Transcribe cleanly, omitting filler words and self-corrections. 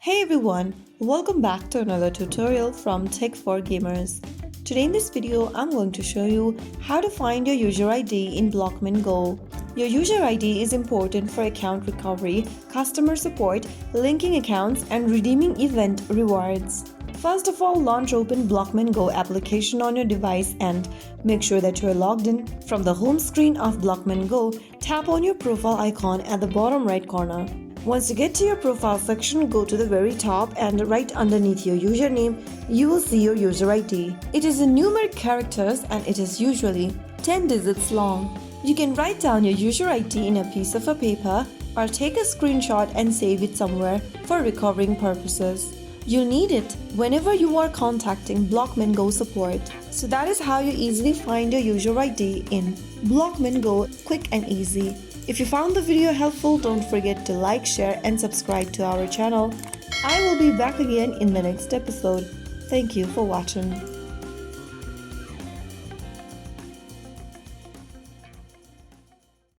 Hey everyone, welcome back to another tutorial from Tech for Gamers. Today in this video, I'm going to show you how to find your user ID in Blockman Go. Your user ID is important for account recovery, customer support, linking accounts, and redeeming event rewards. First of all, launch open Blockman Go application on your device and make sure that you are logged in. From the home screen of Blockman Go, tap on your profile icon at the bottom right corner. Once you get to your profile section, go to the very top and right underneath your username, you will see your user ID. It is in numeric characters and it is usually 10 digits long. You can write down your user ID in a piece of a paper or take a screenshot and save it somewhere for recovering purposes. You'll need it whenever you are contacting Blockman Go support. So that is how you easily find your user ID in Blockman Go, quick and easy. If you found the video helpful, don't forget to like, share and subscribe to our channel. I will be back again in the next episode. Thank you for watching.